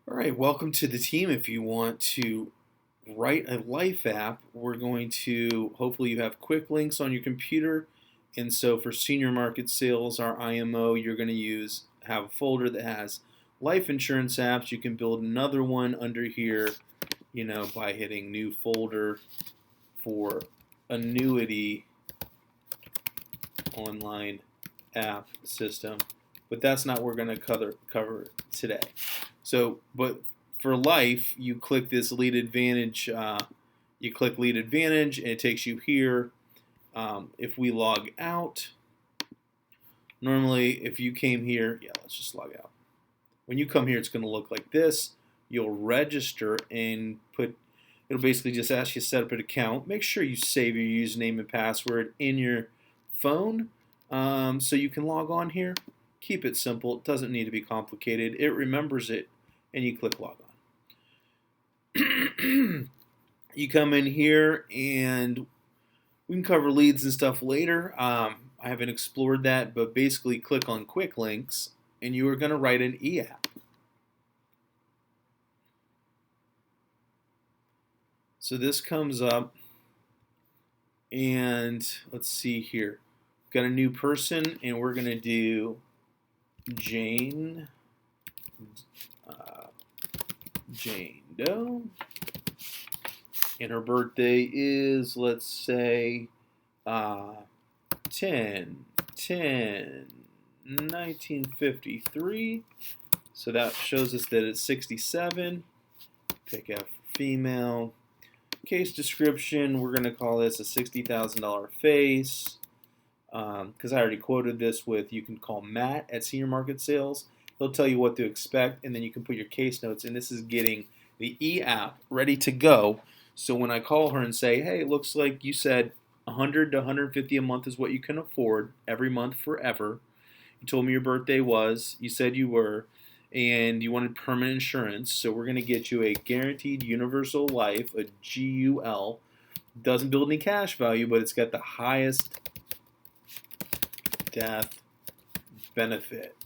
All right, welcome to the team. If you want to write a life app, we're going to, hopefully you have quick links on your computer. And so for senior market sales, our IMO, you're going to have a folder that has life insurance apps. You can build another one under here, by hitting new folder for annuity online app system. But that's not what we're going to cover today. So, but for life, you click this lead advantage. You click lead advantage, and it takes you here. If we log out, normally if you came here, let's just log out. When you come here, it's going to look like this. You'll register and it'll basically just ask you to set up an account. Make sure you save your username and password in your phone so you can log on here. Keep it simple. It doesn't need to be complicated. It remembers it, and you click log on. You come in here, and we can cover leads and stuff later. I haven't explored that, but basically click on quick links, and you are going to write an e-app. So this comes up, and let's see here. Got a new person, and we're going to do Jane Doe, and her birthday is, let's say, 10/10/1953. So that shows us that it's 67. Pick F female. Case description, we're going to call this a $60,000 face. Because I already quoted this with, you can call Matt at Senior Market Sales. He'll tell you what to expect, and then you can put your case notes. And this is getting the e-app ready to go. So when I call her and say, hey, it looks like you said 100 to 150 a month is what you can afford every month forever. You told me your birthday was, you said you were, and you wanted permanent insurance. So we're going to get you a guaranteed universal life, a GUL. Doesn't build any cash value, but it's got the highest death benefit.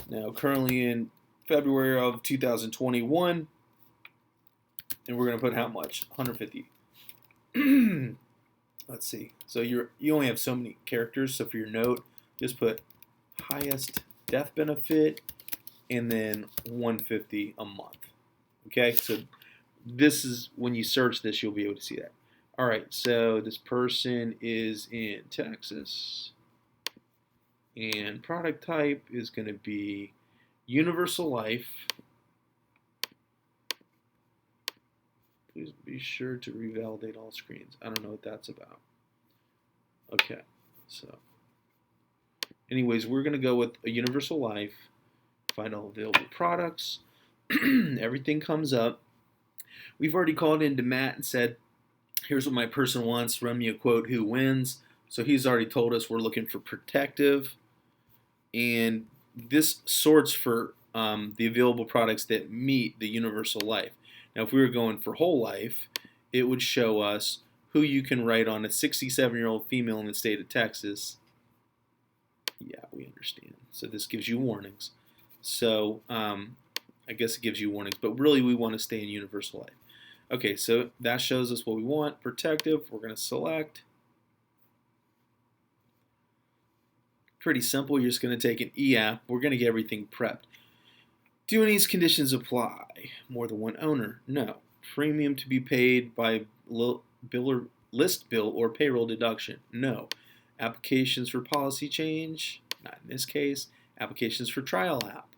Now, currently in February of 2021, and we're going to put how much? 150. Let's see. So you only have so many characters. So for your note, just put highest death benefit and then 150 a month. Okay, so this is when you search this, you'll be able to see that. All right, so this person is in Texas. And product type is going to be Universal Life. Please be sure to revalidate all screens. I don't know what that's about. Okay, so anyways, we're going to go with a Universal Life. Find all available products. Everything comes up. We've already called into Matt and said, here's what my person wants. Run me a quote, who wins. So he's already told us we're looking for protective. And this sorts for the available products that meet the universal life. Now, if we were going for whole life, it would show us who you can write on a 67-year-old female in the state of Texas. Yeah, we understand. So this gives you warnings. So I guess it gives you warnings, but really we want to stay in universal life. Okay, so that shows us what we want. Protective, we're going to select. Pretty simple. You're just going to take an e-app. We're going to get everything prepped. Do any of these conditions apply? More than one owner? No. Premium to be paid by list bill or payroll deduction? No. Applications for policy change? Not in this case. Applications for trial app?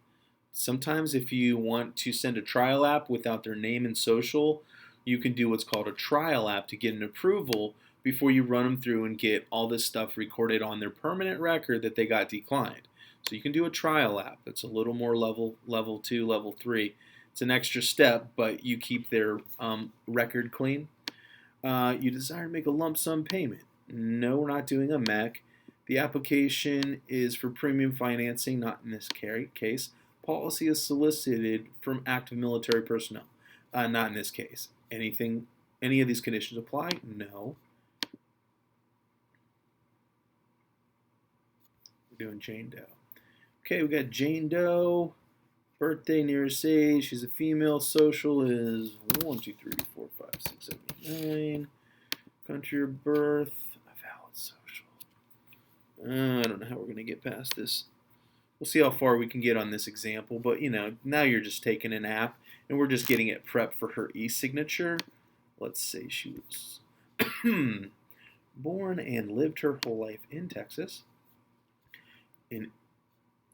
Sometimes if you want to send a trial app without their name and social, you can do what's called a trial app to get an approval before you run them through and get all this stuff recorded on their permanent record that they got declined. So you can do a trial app. It's a little more level 2, level 3. It's an extra step, but you keep their record clean. You desire to make a lump sum payment? No, we're not doing a MEC. The application is for premium financing, not in this case. Policy is solicited from active military personnel, not in this case. Any of these conditions apply? No. We're doing Jane Doe. Okay, we got Jane Doe. Birthday, nearest age, she's a female. Social is 1, 2, 3, 4, 5, 6, 7, 8, 9. Country of birth, a valid social. I don't know how we're going to get past this. We'll see how far we can get on this example, but now you're just taking an app and we're just getting it prepped for her e-signature. Let's say she was born and lived her whole life in Texas and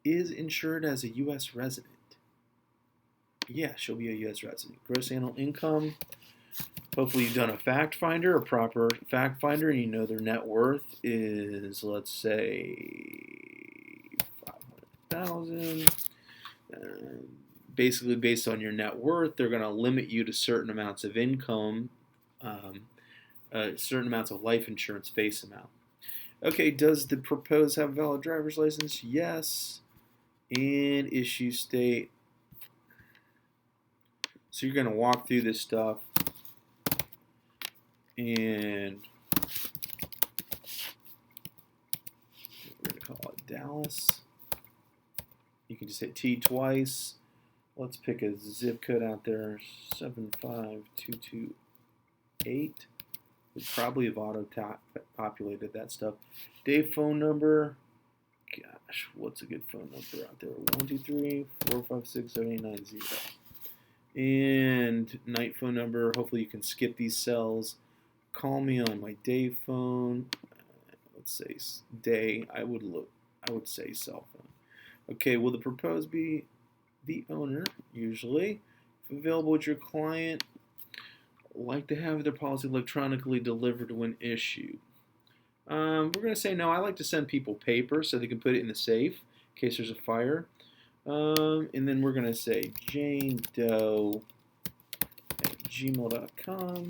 is insured as a U.S. resident. Yeah, she'll be a U.S. resident. Gross annual income. Hopefully you've done a fact finder, a proper fact finder, and you know their net worth is, let's say, 500,000. Basically, based on your net worth, they're going to limit you to certain amounts of income, certain amounts of life insurance face amount. Okay, does the proposed have a valid driver's license? Yes. And issue state. So you're going to walk through this stuff. And we're going to call it Dallas. You can just hit T twice. Let's pick a zip code out there, 75228. We probably have auto-populated that stuff. Day phone number. Gosh, what's a good phone number out there? 123-456-7890. And night phone number. Hopefully you can skip these cells. Call me on my day phone. Let's say day. I would say cell phone. Okay, will the proposed be the owner? Usually, if available with your client, like to have their policy electronically delivered when issued. We're going to say no. I like to send people paper so they can put it in the safe in case there's a fire. And then we're going to say janedoe@gmail.com.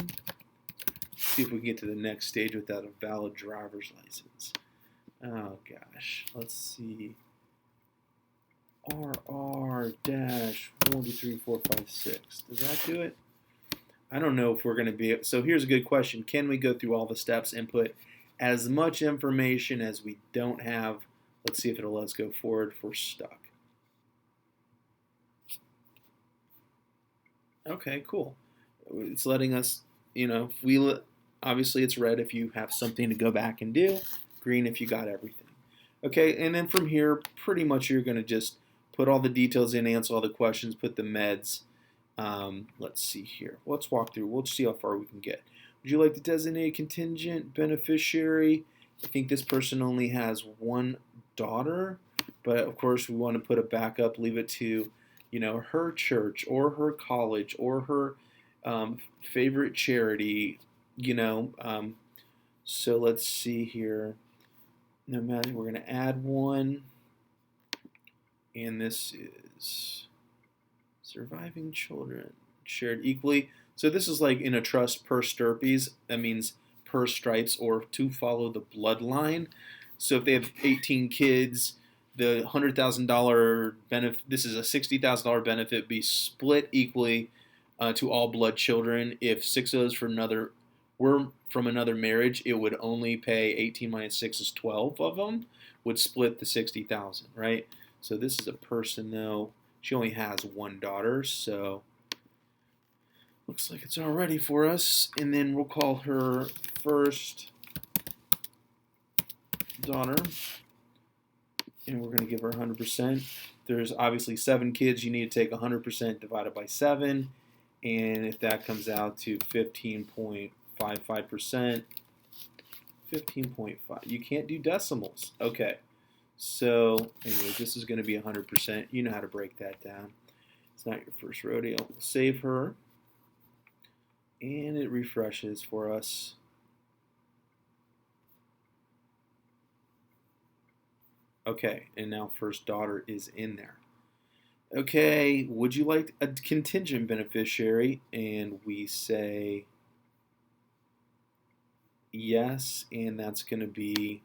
See if we can get to the next stage without a valid driver's license. Oh gosh, let's see. RR-123456. Does that do it? I don't know if we're going to be. So here's a good question. Can we go through all the steps and put as much information as we don't have? Let's see if it'll let us go forward if we're stuck. Okay, cool. It's letting us, obviously it's red if you have something to go back and do, green if you got everything. Okay, and then from here, pretty much you're going to just put all the details in, answer all the questions, put the meds. Let's see here. Let's walk through. We'll see how far we can get. Would you like to designate a contingent beneficiary? I think this person only has one daughter, but of course we want to put a backup, leave it to, her church or her college or her favorite charity, so let's see here. No matter, we're going to add one, and this is surviving children shared equally. So this is like in a trust per STLPSI. That means per stripes or to follow the bloodline. So if they have 18 kids, the $100,000 benefit, this is a $60,000 benefit, be split equally to all blood children. If 6 of those were from another marriage, it would only pay 18 minus 6 is 12 of them, would split the 60,000, right? So this is a person, though. She only has one daughter, so looks like it's all ready for us. And then we'll call her first daughter, and we're going to give her 100%. There's obviously 7 kids. You need to take 100% divided by 7, and if that comes out to 15.55%, 15.5. You can't do decimals. Okay. So, anyway, this is going to be 100%. You know how to break that down. It's not your first rodeo. We'll save her. And it refreshes for us. Okay, and now first daughter is in there. Okay, would you like a contingent beneficiary? And we say yes, and that's going to be,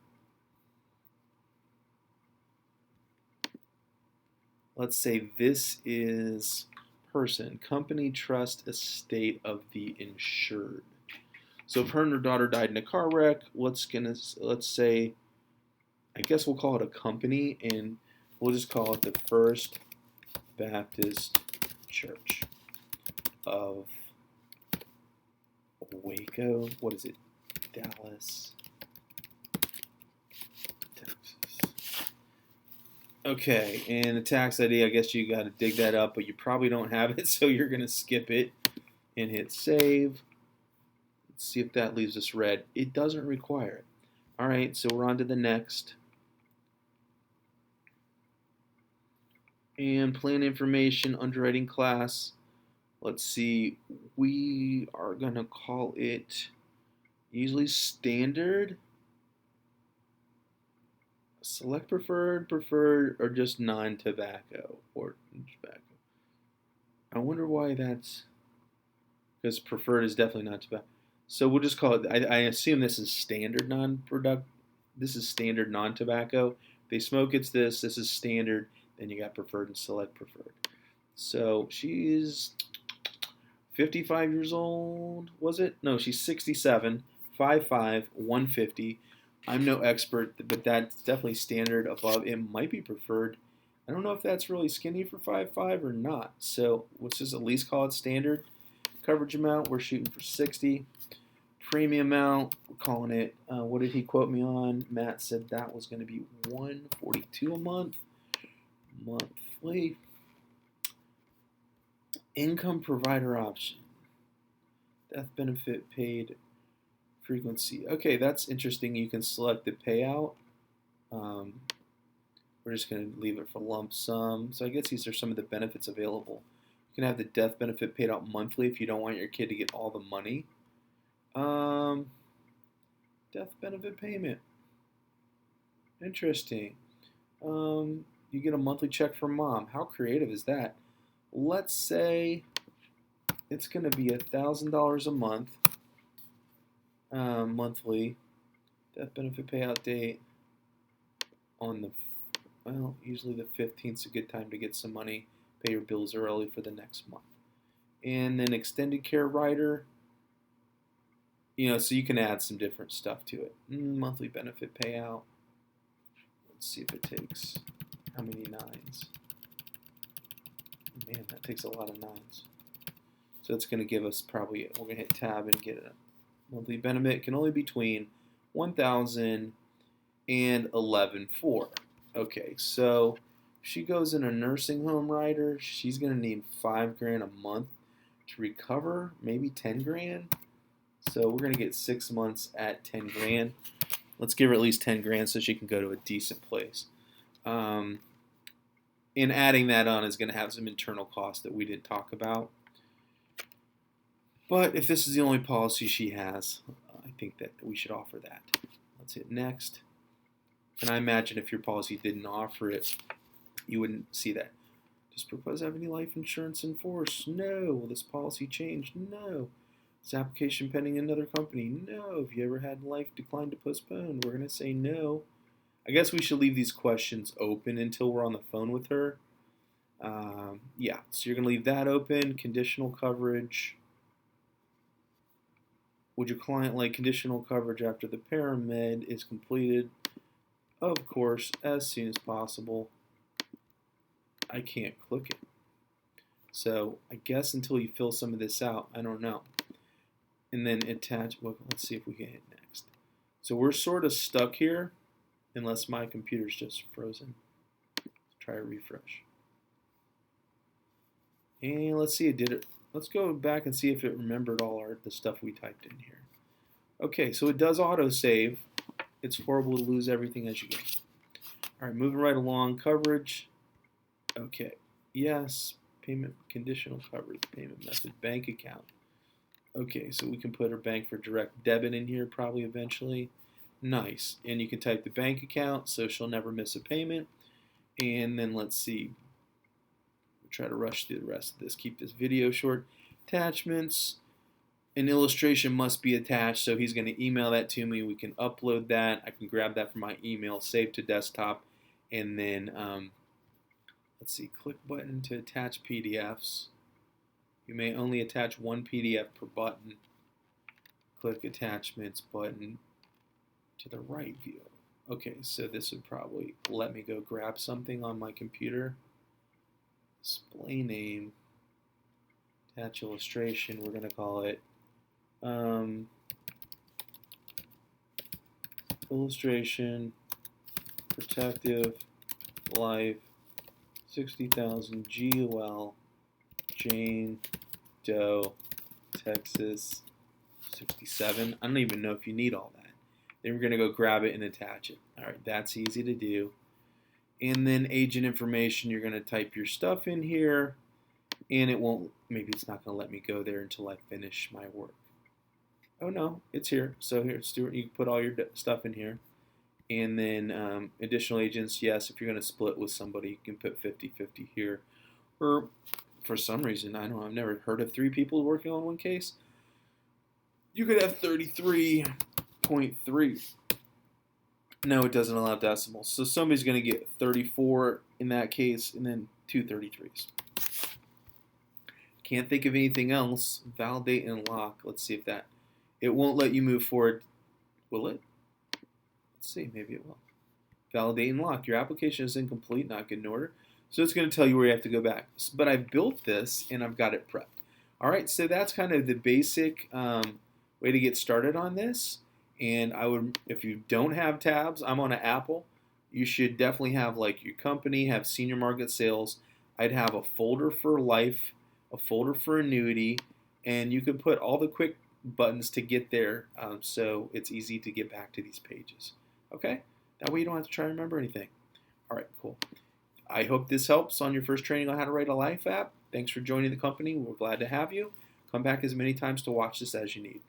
let's say this is person, company, trust, estate of the insured. So if her and her daughter died in a car wreck, let's say, I guess we'll call it a company, and we'll just call it the first Baptist Church of Waco. What is it? Dallas, Texas. Okay, and the tax ID, I guess you got to dig that up, but you probably don't have it, so you're going to skip it and hit save. Let's see if that leaves us red. It doesn't require it. All right, so we're on to the next. And plan information, underwriting class. Let's see, we are going to call it usually standard. Select preferred, or just non-tobacco or tobacco. I wonder why that's, because preferred is definitely not tobacco. So we'll just call it, I assume this is standard this is standard non-tobacco. If they smoke, it's this is standard, then you got preferred and select preferred. So she's 55 years old, was it? No, she's 67, 5'5", 150. I'm no expert, but that's definitely standard above. It might be preferred. I don't know if that's really skinny for 5'5" or not. So let's just at least call it standard. Coverage amount, we're shooting for 60. Premium amount, we're calling it, what did he quote me on? Matt said that was going to be $142 a month. Monthly. Income provider option. Death benefit paid frequency. Okay, that's interesting. You can select the payout. We're just going to leave it for lump sum. So I guess these are some of the benefits available. You can have the death benefit paid out monthly if you don't want your kid to get all the money. Death benefit payment. Interesting. You get a monthly check from mom. How creative is that? Let's say it's going to be $1,000 a month. Monthly. Death benefit payout date on the, well, usually the 15th is a good time to get some money. Pay your bills early for the next month. And then extended care rider. So you can add some different stuff to it. Monthly benefit payout. Let's see if it takes how many nines. Man, that takes a lot of nines. So it's going to give us probably, we're going to hit tab and get a monthly benefit. Can only be between $1,000 and $11,400. Okay, so if she goes in a nursing home rider, she's going to need $5,000 a month to recover, maybe $10,000. So we're going to get 6 months at $10,000. Let's give her at least $10,000 so she can go to a decent place. And adding that on is going to have some internal costs that we didn't talk about. But if this is the only policy she has, I think that we should offer that. Let's hit next. And I imagine if your policy didn't offer it, you wouldn't see that. Does propose have any life insurance in force? No. Will this policy change? No. Is application pending in another company? No. Have you ever had life decline to postpone? We're going to say no. I guess we should leave these questions open until we're on the phone with her. Yeah, so you're going to leave that open. Conditional coverage. Would your client like conditional coverage after the paramed is completed? Of course, as soon as possible. I can't click it. So I guess until you fill some of this out, I don't know. And then attach, well, let's see if we can hit next. So we're sort of stuck here unless my computer's just frozen. Let's try a refresh. And let's see, it did it. Let's go back and see if it remembered all the stuff we typed in here. Okay, so it does autosave. It's horrible to lose everything as you go. All right, moving right along. Coverage. Okay, yes. Payment, conditional coverage, payment method, bank account. Okay, so we can put our bank for direct debit in here probably eventually. Nice. And you can type the bank account so she'll never miss a payment. And then let's see. We'll try to rush through the rest of this. Keep this video short. Attachments. An illustration must be attached, so he's going to email that to me. We can upload that. I can grab that from my email, save to desktop, and then let's see, click button to attach PDFs. You may only attach one PDF per button. Click attachments button to the right view. Okay, so this would probably let me go grab something on my computer. display name, attach illustration, we're going to call it illustration, protective, life, 60,000 GOL, Jane Doe, Texas, 67. I don't even know if you need all that. Then we're going to go grab it and attach it. All right, that's easy to do. And then agent information, you're going to type your stuff in here, and it won't, maybe it's not going to let me go there until I finish my work. Oh no, it's here. So here, Stuart, you can put all your stuff in here. And then additional agents, yes, if you're going to split with somebody, you can put 50-50 here. Or for some reason, I don't know, I've never heard of 3 people working on one case. You could have 33.3. No, it doesn't allow decimals. So somebody's going to get 34 in that case, and then 2 33s. Can't think of anything else. Validate and lock. Let's see if that. It won't let you move forward. Will it? Let's see. Maybe it will. Validate and lock. Your application is incomplete, not good in order. So it's going to tell you where you have to go back. But I've built this, and I've got it prepped. All right, so that's kind of the basic way to get started on this. And I would, if you don't have tabs, I'm on an Apple. You should definitely have like your company, have senior market sales. I'd have a folder for life, a folder for annuity, and you could put all the quick buttons to get there, so it's easy to get back to these pages. Okay, that way you don't have to try to remember anything. All right, cool. I hope this helps on your first training on how to write a life app. Thanks for joining the company. We're glad to have you. Come back as many times to watch this as you need.